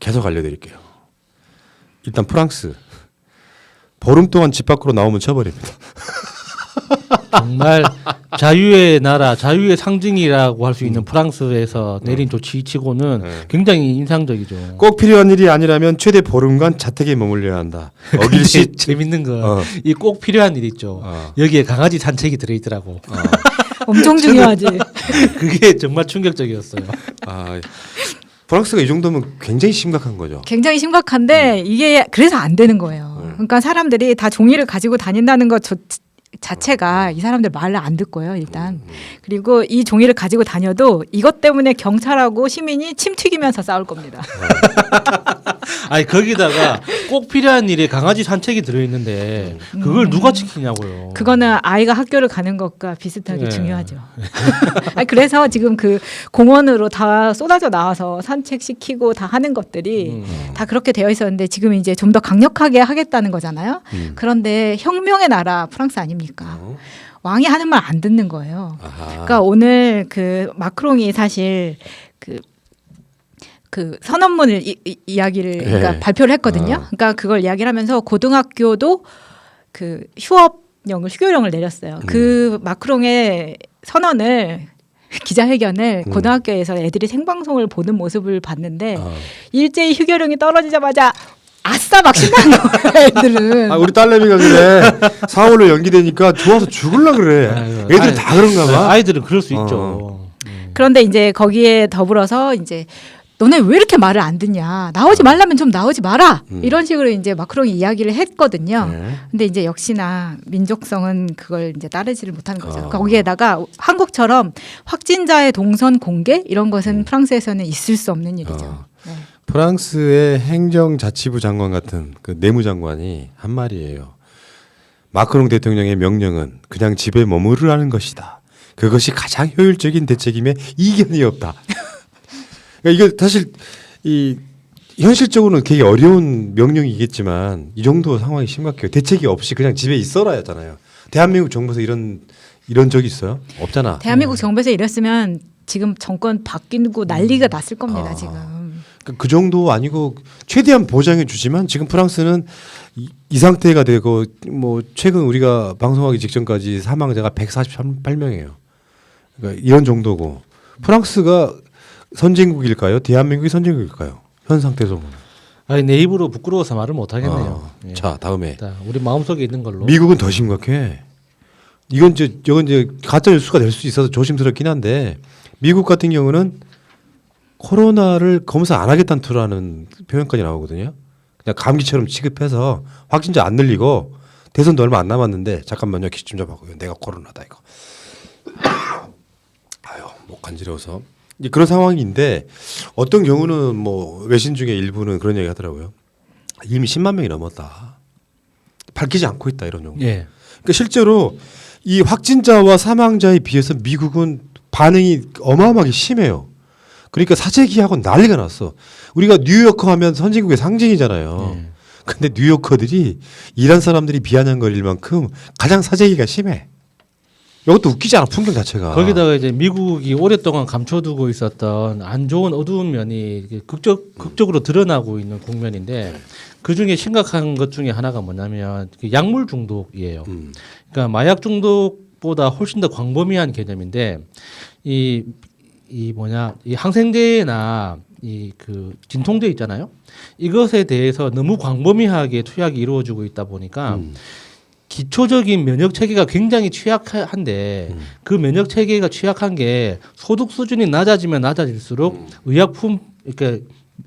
계속 알려드릴게요. 일단 프랑스 보름 동안 집 밖으로 나오면 쳐버립니다. 정말 자유의 나라, 자유의 상징이라고 할 수 있는 프랑스에서 내린 조치치고는 굉장히 인상적이죠. 꼭 필요한 일이 아니라면 최대 보름간 자택에 머물러야 한다. 어길 시 재밌는 거 이 꼭 필요한 일 있죠. 여기에 강아지 산책이 들어있더라고. 엄청 중요하지. 그게 정말 충격적이었어요. 아, 프랑스가 이 정도면 굉장히 심각한 거죠. 굉장히 심각한데 이게 그래서 안 되는 거예요. 그러니까 사람들이 다 종이를 가지고 다닌다는 것 자체가 이 사람들 말을 안 듣고요, 일단. 그리고 이 종이를 가지고 다녀도 이것 때문에 경찰하고 시민이 침 튀기면서 싸울 겁니다. 아니 거기다가 꼭 필요한 일에 강아지 산책이 들어있는데 그걸 누가 지키냐고요. 그거는 아이가 학교를 가는 것과 비슷하게 네. 중요하죠. 아니, 그래서 지금 그 공원으로 다 쏟아져 나와서 산책시키고 다 하는 것들이 다 그렇게 되어 있었는데 지금 이제 좀 더 강력하게 하겠다는 거잖아요. 그런데 혁명의 나라 프랑스 아닙니까? 왕이 하는 말 안 듣는 거예요. 아하. 그러니까 오늘 그 마크롱이 사실 그 선언문을 이야기를 그러니까 발표를 했거든요. 그러니까 그걸 이야기를 하면서 고등학교도 그 휴교령을 내렸어요. 그 마크롱의 선언을 기자회견을 고등학교에서 애들이 생방송을 보는 모습을 봤는데 일제히 휴교령이 떨어지자마자 아싸 막 신나는 거예요, 애들은. 아, 우리 딸내미가 그래. 4월로 연기되니까 좋아서 죽을라 그래. 애들 다 그런가 봐. 아이들은 그럴 수 있죠. 그런데 이제 거기에 더불어서 이제 너네 왜 이렇게 말을 안 듣냐? 나오지 말라면 좀 나오지 마라. 이런 식으로 이제 마크롱이 이야기를 했거든요. 근데 이제 역시나 민족성은 그걸 이제 따르지를 못하는 거죠. 거기에다가 한국처럼 확진자의 동선 공개 이런 것은 프랑스에서는 있을 수 없는 일이죠. 네. 프랑스의 행정자치부 장관 같은 그 내무장관이 한 말이에요. 마크롱 대통령의 명령은 그냥 집에 머무르라는 것이다. 그것이 가장 효율적인 대책임에 이견이 없다. 그러니까 이거 사실 이 현실적으로는 되게 어려운 명령이겠지만 이 정도 상황이 심각해요. 대책이 없이 그냥 집에 있어라였잖아요. 대한민국 정부에서 이런 적이 있어요? 없잖아. 대한민국 정부에서 이랬으면 지금 정권 바뀌고 난리가 났을 겁니다. 지금. 그 정도 아니고 최대한 보장해 주지만 지금 프랑스는 이 상태가 되고 뭐 최근 우리가 방송하기 직전까지 사망자가 148명이에요. 그러니까 이런 정도고 프랑스가 선진국일까요? 대한민국이 선진국일까요? 현 상태에서 보면. 아니 내 입으로 부끄러워서 말을 못 하겠네요. 예. 자, 다음에 자, 우리 마음속에 있는 걸로. 미국은 더 심각해. 이건 이제 가짜 뉴스가 될 수 있어서 조심스럽긴 한데 미국 같은 경우는 코로나를 검사 안 하겠다는 투라는 표현까지 나오거든요. 그냥 감기처럼 취급해서 확진자 안 늘리고 대선도 얼마 안 남았는데 잠깐만요. 기 좀 잡아고요. 내가 코로나다 이거. 아유 목 간지러워서 이제 그런 상황인데 어떤 경우는 뭐 외신 중에 일부는 그런 얘기 하더라고요. 이미 10만 명이 넘었다. 밝히지 않고 있다 이런 정도. 예. 그러니까 실제로 이 확진자와 사망자에 비해서 미국은 반응이 어마어마하게 심해요. 그러니까 사재기하고 난리가 났어. 우리가 뉴요커 하면 선진국의 상징이잖아요. 근데 뉴요커들이 이란 사람들이 비아냥거릴 만큼 가장 사재기가 심해. 이것도 웃기지 않아 풍경 자체가. 거기다가 이제 미국이 오랫동안 감춰두고 있었던 안 좋은 어두운 면이 극적으로 드러나고 있는 국면인데 그 중에 심각한 것 중에 하나가 뭐냐면 약물 중독이에요. 그러니까 마약 중독보다 훨씬 더 광범위한 개념인데 이 항생제나 그 진통제 있잖아요. 이것에 대해서 너무 광범위하게 투약이 이루어지고 있다 보니까 기초적인 면역 체계가 굉장히 취약한데 그 면역 체계가 취약한 게 소득 수준이 낮아지면 낮아질수록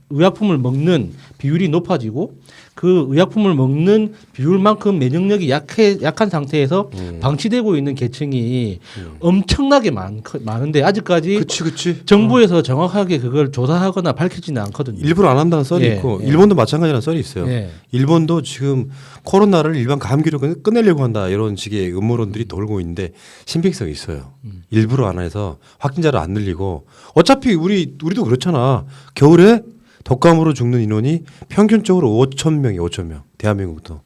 의약품을 먹는 비율이 높아지고 그 의약품을 먹는 비율만큼 면역력이 약한 상태에서 방치되고 있는 계층이 엄청나게 많은데 아직까지 그치. 정부에서 정확하게 그걸 조사하거나 밝히지는 않거든요. 일부러 안 한다는 썰이 있고 일본도 마찬가지라는 썰이 있어요. 일본도 지금 코로나를 일반 감기로 끝내려고 한다 이런 식의 음모론들이 돌고 있는데 신빙성이 있어요. 일부러 안 해서 확진자를 안 늘리고 어차피 우리도 그렇잖아. 겨울에 독감으로 죽는 인원이 평균적으로 5천 명이 5천 명. 대한민국도.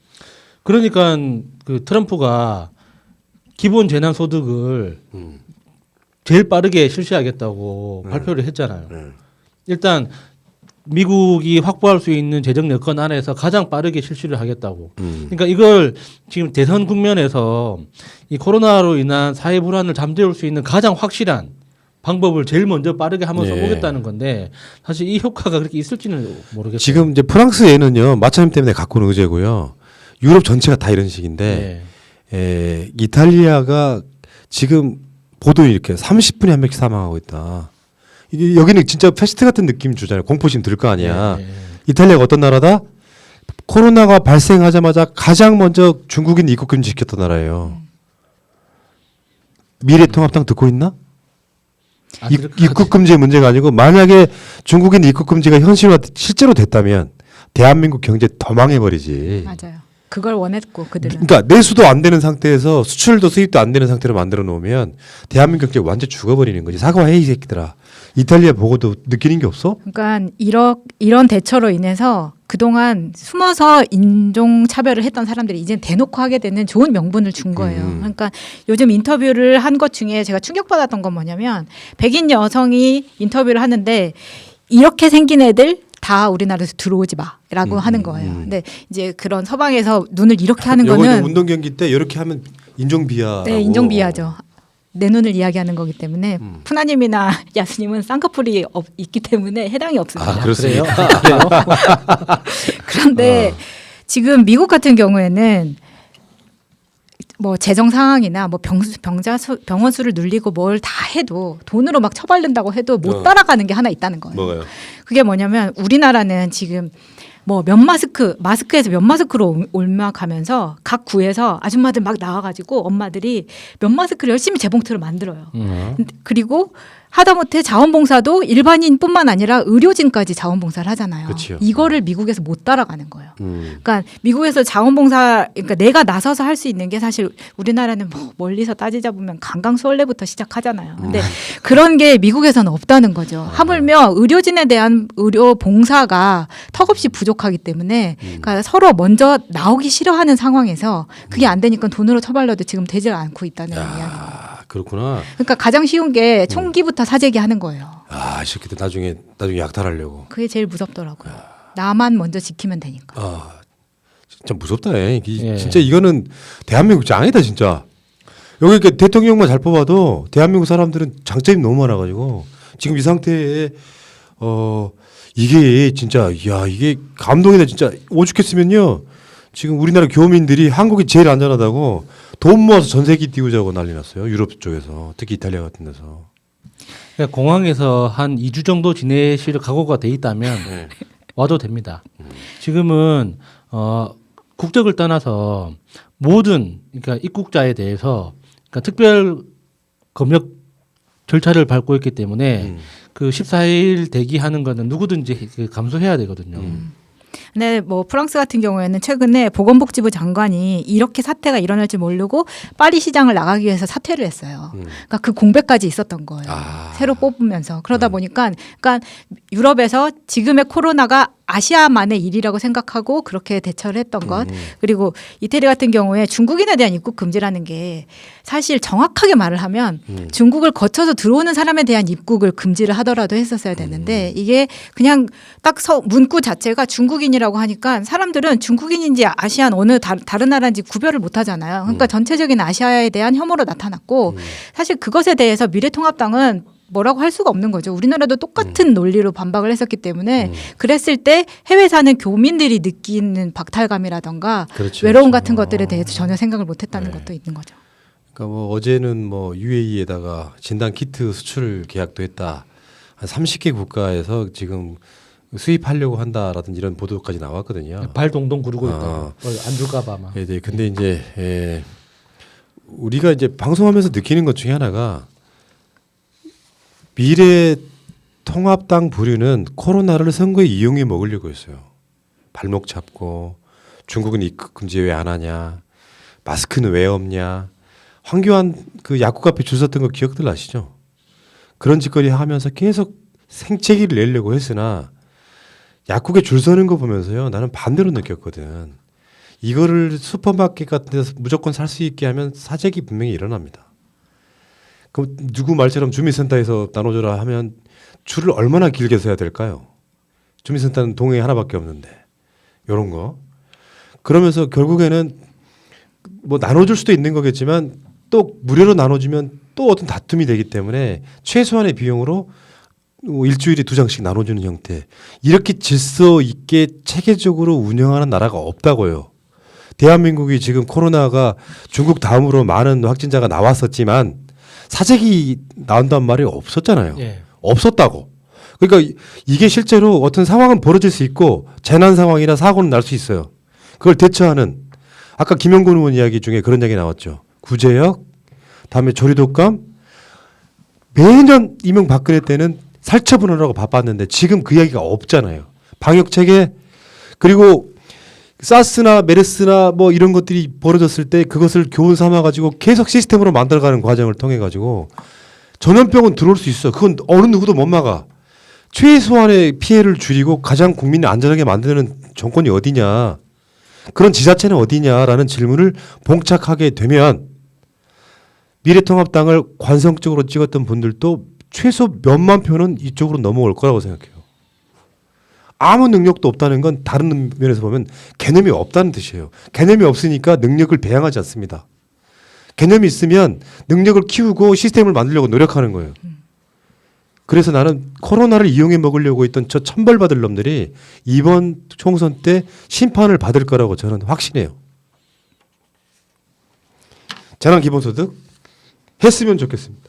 그러니까 그 트럼프가 기본 재난 소득을 제일 빠르게 실시하겠다고 발표를 했잖아요. 일단 미국이 확보할 수 있는 재정 여건 안에서 가장 빠르게 실시를 하겠다고. 그러니까 이걸 지금 대선 국면에서 이 코로나로 인한 사회 불안을 잠재울 수 있는 가장 확실한 방법을 제일 먼저 빠르게 하면서 예. 오겠다는 건데 사실 이 효과가 그렇게 있을지는 모르겠어요. 지금 이제 프랑스에는요 마차님 때문에 갖고 온 의제고요. 유럽 전체가 다 이런 식인데 이탈리아가 지금 보도에 이렇게 30분에 한 명씩 사망하고 있다. 이게 여기는 진짜 패스트 같은 느낌 주잖아요. 공포심 들 거 아니야. 이탈리아가 어떤 나라다? 코로나가 발생하자마자 가장 먼저 중국인 입국 금지 시켰던 나라예요. 미래통합당 듣고 있나? 입국 금지의 문제가 아니고 만약에 중국인 입국 금지가 현실화 실제로 됐다면 대한민국 경제 더 망해버리지. 맞아요. 그걸 원했고 그들은. 그러니까 내수도 안 되는 상태에서 수출도 수입도 안 되는 상태로 만들어 놓으면 대한민국 경제 완전 죽어버리는 거지. 사과해 이 새끼들아. 이탈리아 보고도 느끼는 게 없어? 그러니까 이런 대처로 인해서 그동안 숨어서 인종 차별을 했던 사람들이 이제 대놓고 하게 되는 좋은 명분을 준 거예요. 그러니까 요즘 인터뷰를 한 것 중에 제가 충격받았던 건 뭐냐면 백인 여성이 인터뷰를 하는데 이렇게 생긴 애들 다 우리나라에서 들어오지 마라고 하는 거예요. 근데 이제 그런 서방에서 눈을 이렇게 하는 거는 운동 경기 때 이렇게 하면 인종 비하. 네, 인종 비하죠. 내 눈을 이야기하는 거기 때문에 푸나님이나 야스님은 쌍꺼풀이 있기 때문에 해당이 없습니다. 아, 그렇습니까? 그래요? 그런데 지금 미국 같은 경우에는 뭐 재정 상황이나 뭐 병원 수를 늘리고 뭘 다 해도 돈으로 막 처벌된다고 해도 못 따라가는 게 하나 있다는 거예요. 뭐가요? 그게 뭐냐면 우리나라는 지금 뭐 마스크에서 면 마스크로 올라가면서 각 구에서 아줌마들 막 나와가지고 엄마들이 면 마스크를 열심히 재봉틀을 만들어요. 그리고 하다못해 자원봉사도 일반인뿐만 아니라 의료진까지 자원봉사를 하잖아요. 그치요. 이거를 미국에서 못 따라가는 거예요. 그러니까 미국에서 그러니까 내가 나서서 할 수 있는 게 사실 우리나라는 뭐 멀리서 따지자 보면 강강수월래부터 시작하잖아요. 근데 그런 게 미국에서는 없다는 거죠. 하물며 의료진에 대한 의료 봉사가 턱없이 부족하기 때문에 그러니까 서로 먼저 나오기 싫어하는 상황에서 그게 안 되니까 돈으로 처벌해도 지금 되질 않고 있다는 이야기입니다. 그렇구나. 그러니까 가장 쉬운 게 총기부터 사재기 하는 거예요. 아, 이 새끼들 나중에 약탈하려고. 그게 제일 무섭더라고요. 나만 먼저 지키면 되니까. 아, 진짜 무섭다. 예. 예. 진짜 이거는 대한민국 짱이다 진짜. 여기 이렇게 대통령만 잘 뽑아도 대한민국 사람들은 장점이 너무 많아가지고 지금 이 상태에 이게 진짜 이게 감동이다 진짜. 오죽했으면요. 지금 우리나라 교민들이 한국이 제일 안전하다고 돈 모아서 전세기 띄우자고 난리 났어요. 유럽 쪽에서 특히 이탈리아 같은 데서. 그러니까 공항에서 한 2주 정도 지내실 각오가 돼 있다면 와도 됩니다. 지금은 국적을 떠나서 모든 그러니까 입국자에 대해서 그러니까 특별 검역 절차를 밟고 있기 때문에 그 14일 대기하는 거는 누구든지 감수해야 되거든요. 근데 뭐 프랑스 같은 경우에는 최근에 보건복지부 장관이 이렇게 사태가 일어날지 모르고 파리 시장을 나가기 위해서 사퇴를 했어요. 그러니까 그 공백까지 있었던 거예요. 새로 뽑으면서 그러다 보니까 그러니까 유럽에서 지금의 코로나가 아시아만의 일이라고 생각하고 그렇게 대처를 했던 것. 그리고 이태리 같은 경우에 중국인에 대한 입국 금지라는 게 사실 정확하게 말을 하면 중국을 거쳐서 들어오는 사람에 대한 입국을 금지를 하더라도 했었어야 되는데 이게 그냥 딱 문구 자체가 중국인이라고 하니까 사람들은 중국인인지 아시안 어느 다른 나라인지 구별을 못 하잖아요. 그러니까 전체적인 아시아에 대한 혐오로 나타났고 사실 그것에 대해서 미래통합당은 뭐라고 할 수가 없는 거죠. 우리나라도 똑같은 논리로 반박을 했었기 때문에 그랬을 때 해외 사는 교민들이 느끼는 박탈감이라던가 그렇죠, 외로움 그렇죠. 같은 것들에 대해서 전혀 생각을 못했다는 것도 있는 거죠. 그러니까 뭐 어제는 뭐 UAE에다가 진단 키트 수출 계약도 했다. 한 30개 국가에서 지금 수입하려고 한다라든지 이런 보도까지 나왔거든요. 발 동동 구르고 있다. 안 줄까봐 아마. 네, 근데 이제 우리가 이제 방송하면서 느끼는 것 중에 하나가 미래통합당 부류는 코로나를 선거에 이용해 먹으려고 했어요. 발목 잡고 중국은 입국 금지 왜 안 하냐, 마스크는 왜 없냐, 황교안 그 약국 앞에 줄 섰던 거 기억들 나시죠? 그런 짓거리 하면서 계속 생채기를 내려고 했으나 약국에 줄 서는 거 보면서요, 나는 반대로 느꼈거든. 이거를 슈퍼마켓 같은 데서 무조건 살 수 있게 하면 사재기 분명히 일어납니다. 그럼 누구 말처럼 주민센터에서 나눠줘라 하면 줄을 얼마나 길게 서야 될까요? 주민센터는 동해 하나밖에 없는데 이런 거. 그러면서 결국에는 뭐 나눠줄 수도 있는 거겠지만 또 무료로 나눠주면 또 어떤 다툼이 되기 때문에 최소한의 비용으로 일주일에 2장씩 나눠주는 형태. 이렇게 질서 있게 체계적으로 운영하는 나라가 없다고요. 대한민국이 지금 코로나가 중국 다음으로 많은 확진자가 나왔었지만 사재기 나온단 말이 없었잖아요. 예. 없었다고. 그러니까 이게 실제로 어떤 상황은 벌어질 수 있고 재난 상황이나 사고는 날 수 있어요. 그걸 대처하는 아까 김영곤 의원 이야기 중에 그런 얘기 나왔죠. 구제역, 다음에 조리독감. 매년 이명박근혜 때는 살처분하라고 바빴는데 지금 그 이야기가 없잖아요. 방역 체계 그리고 사스나 메르스나 뭐 이런 것들이 벌어졌을 때 그것을 교훈 삼아 가지고 계속 시스템으로 만들어가는 과정을 통해 가지고 전염병은 들어올 수 있어. 그건 어느 누구도 못 막아. 최소한의 피해를 줄이고 가장 국민을 안전하게 만드는 정권이 어디냐. 그런 지자체는 어디냐라는 질문을 봉착하게 되면 미래통합당을 관성적으로 찍었던 분들도 최소 몇만 표는 이쪽으로 넘어올 거라고 생각해요. 아무 능력도 없다는 건 다른 면에서 보면 개념이 없다는 뜻이에요. 개념이 없으니까 능력을 배양하지 않습니다. 개념이 있으면 능력을 키우고 시스템을 만들려고 노력하는 거예요. 그래서 나는 코로나를 이용해 먹으려고 했던 저 천벌받을 놈들이 이번 총선 때 심판을 받을 거라고 저는 확신해요. 재난기본소득 했으면 좋겠습니다.